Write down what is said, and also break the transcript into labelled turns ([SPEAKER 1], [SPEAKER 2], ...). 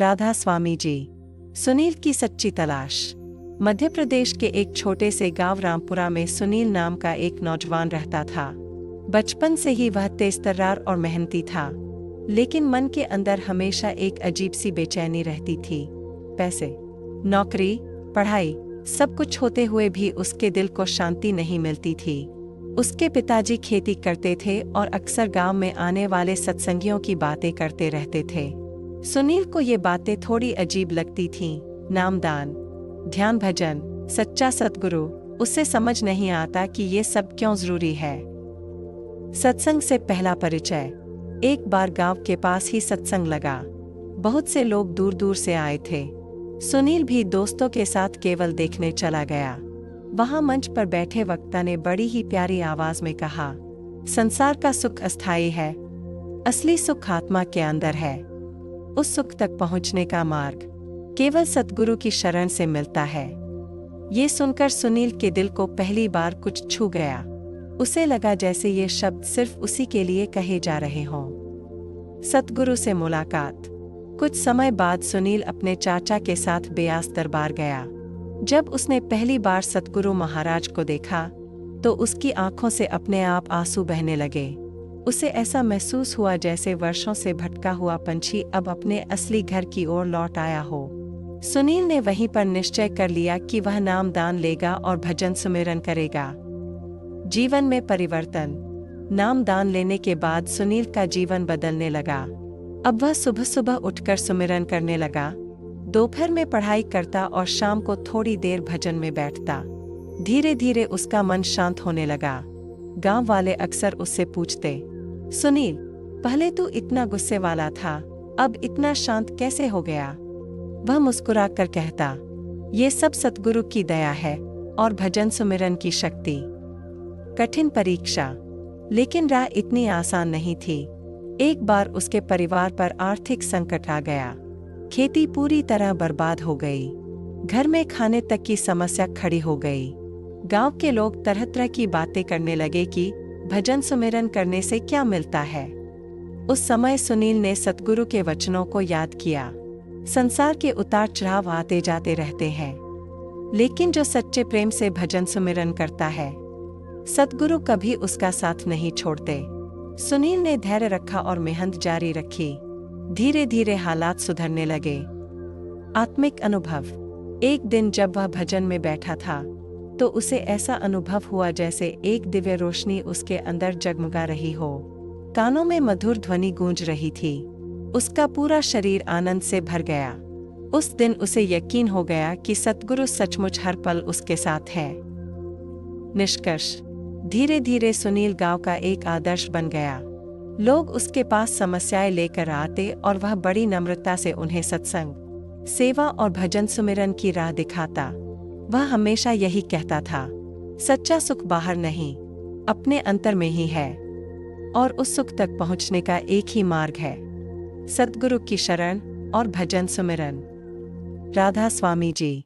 [SPEAKER 1] राधा स्वामी जी। सुनील की सच्ची तलाश। मध्य प्रदेश के एक छोटे से गांव रामपुरा में सुनील नाम का एक नौजवान रहता था। बचपन से ही वह तेज-तर्रार और मेहनती था, लेकिन मन के अंदर हमेशा एक अजीब सी बेचैनी रहती थी। पैसे, नौकरी, पढ़ाई सब कुछ होते हुए भी उसके दिल को शांति नहीं मिलती थी। उसके पिताजी खेती करते थे और अक्सर गांव में आने वाले सत्संगियों की बातें करते रहते थे। सुनील को ये बातें थोड़ी अजीब लगती थीं। नामदान, ध्यान भजन, सच्चा सतगुरु, उसे समझ नहीं आता कि ये सब क्यों जरूरी है। सत्संग से पहला परिचय। एक बार गांव के पास ही सत्संग लगा। बहुत से लोग दूर दूर से आए थे। सुनील भी दोस्तों के साथ केवल देखने चला गया। वहां मंच पर बैठे वक्ता ने बड़ी ही प्यारी आवाज में कहा, संसार का सुख अस्थायी है, असली सुख आत्मा के अंदर है। उस सुख तक पहुंचने का मार्ग केवल सतगुरु की शरण से मिलता है। ये सुनकर सुनील के दिल को पहली बार कुछ छू गया। उसे लगा जैसे ये शब्द सिर्फ उसी के लिए कहे जा रहे हों। सतगुरु से मुलाकात। कुछ समय बाद सुनील अपने चाचा के साथ ब्यास दरबार गया। जब उसने पहली बार सतगुरु महाराज को देखा तो उसकी आंखों से अपने आप आंसू बहने लगे। उसे ऐसा महसूस हुआ जैसे वर्षों से भटका हुआ पंछी अब अपने असली घर की ओर लौट आया हो। सुनील ने वहीं पर निश्चय कर लिया कि वह नामदान लेगा और भजन सुमिरन करेगा। जीवन में परिवर्तन। नामदान लेने के बाद सुनील का जीवन बदलने लगा। अब वह सुबह सुबह उठकर सुमिरन करने लगा, दोपहर में पढ़ाई करता और शाम को थोड़ी देर भजन में बैठता। धीरे धीरे उसका मन शांत होने लगा। गांव वाले अक्सर उससे पूछते, सुनील, पहले तू इतना गुस्से वाला था, अब इतना शांत कैसे हो गया? वह मुस्कुराकर कहता, ये सब सतगुरु की दया है और भजन सुमिरन की शक्ति। कठिन परीक्षा। लेकिन राह इतनी आसान नहीं थी। एक बार उसके परिवार पर आर्थिक संकट आ गया। खेती पूरी तरह बर्बाद हो गई। घर में खाने तक की समस्या खड़ी हो गई। गांव के लोग तरह तरह की बातें करने लगे कि भजन सुमिरन करने से क्या मिलता है। उस समय सुनील ने सतगुरु के वचनों को याद किया। संसार के उतार चढ़ाव आते जाते रहते हैं, लेकिन जो सच्चे प्रेम से भजन सुमिरन करता है, सतगुरु कभी उसका साथ नहीं छोड़ते। सुनील ने धैर्य रखा और मेहनत जारी रखी। धीरे धीरे हालात सुधरने लगे। आत्मिक अनुभव। एक दिन जब वह भजन में बैठा था तो उसे ऐसा अनुभव हुआ जैसे एक दिव्य रोशनी उसके अंदर जगमगा रही हो। कानों में मधुर ध्वनि गूंज रही थी। उसका पूरा शरीर आनंद से भर गया। उस दिन उसे यकीन हो गया कि सतगुरु सचमुच हर पल उसके साथ है। निष्कर्ष। धीरे धीरे सुनील गांव का एक आदर्श बन गया। लोग उसके पास समस्याएं लेकर आते और वह बड़ी नम्रता से उन्हें सत्संग, सेवा और भजन सुमिरन की राह दिखाता। वह हमेशा यही कहता था, सच्चा सुख बाहर नहीं, अपने अंतर में ही है, और उस सुख तक पहुंचने का एक ही मार्ग है, सतगुरु की शरण और भजन सुमिरन। राधा स्वामी जी।